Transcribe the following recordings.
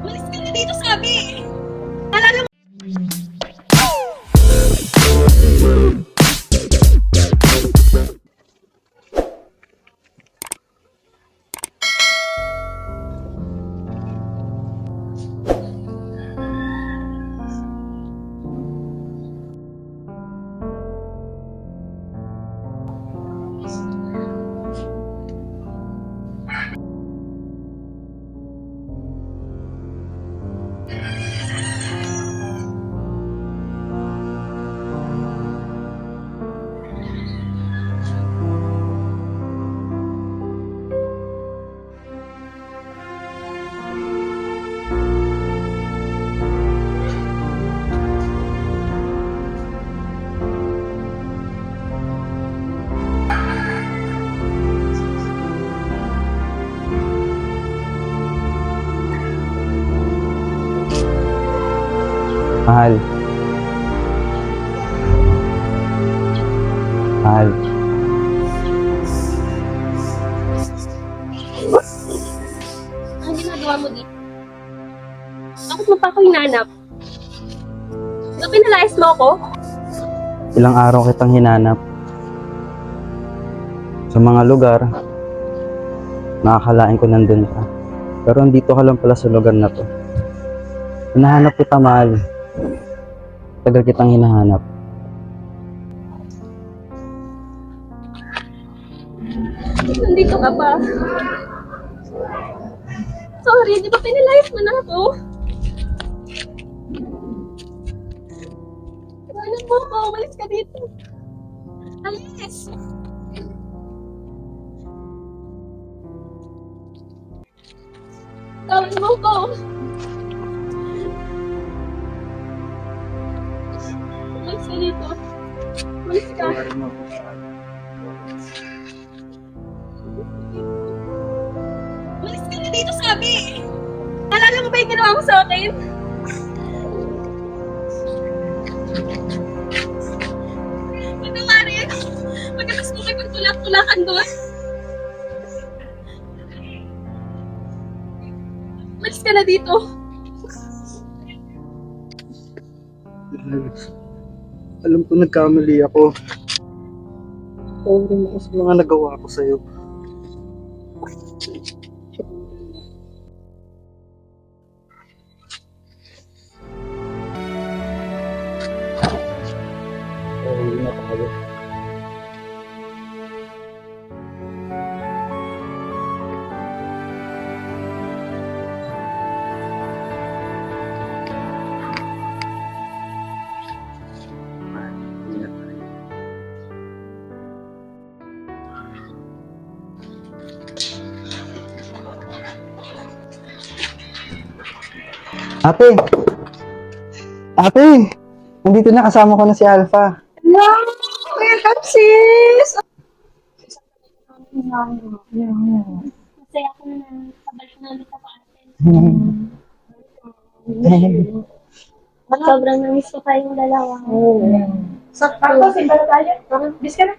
Malis ka na dito, sabi! Alala mo! Mahal. Mahal. Ang ginagawa mo dito? Bakit mo pa ako hinanap? Diba pinalayas mo ako? Ilang araw kitang hinanap. Sa mga lugar, nakakalain ko nandun ka. Pero andito ka lang pala sa lugar na to. Hinahanap kita, mahal. Tagal kitang hinahanap. Nandito ka pa. Sorry, di ba pinalayas mo na ako? Iwanan mo ako, umalis ka dito. Alis! Tawin mo ko. Umalis ka dito. Umalis ka. Umalis ka na dito, sabi! Alala mo ba yung ginawa mo sa akin? Magdawari yan. Magkatas mo kayo tulak-tulakan doon. Umalis ka na dito. Alam ko nagkamali ako. Sorry na sa mga nagawa ko sa'yo. Sorry na tayo. Ate! Ate! Nandito na, kasama ko na si Alpha. Hello! Welcome, sis! Masaya ako na kabalik na ulit ako atin. Sobrang namiss ko kayong dalawa. Sakto, simba na tayo. Bis ka na.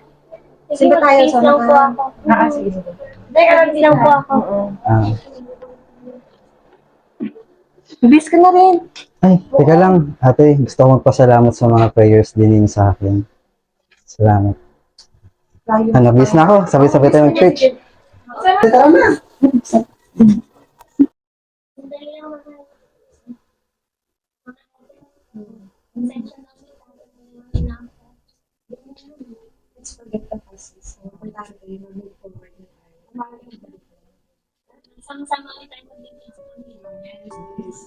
Sige, mag-face lang po ako. Sige. Mag-face lang po ako. Ah. Bis ka na rin. Ay, teka lang. Ate, gusto ko magpasalamat sa mga prayers din ninyo sa akin. Salamat. Ano, bis na ako. Sabay-sabay tayo mag-church. Tara na. Sandali lang, mahal. Pasensya na ulit, na ako. Let's forget the past, sis. Punta ka tayo, move forward na tayo. Sama-sama ulit tayo mag-face ko. Yes, yes.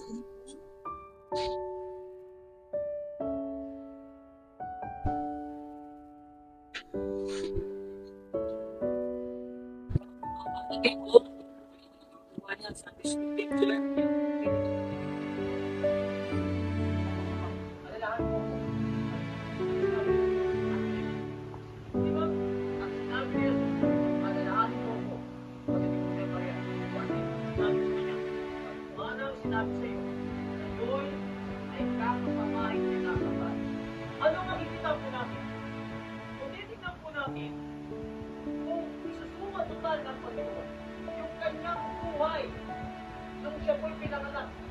Ano ang makikita po natin? Kung titignan po natin, kung isusuma total ng Panginoon, yung kanyang buhay ako'y pinanganak.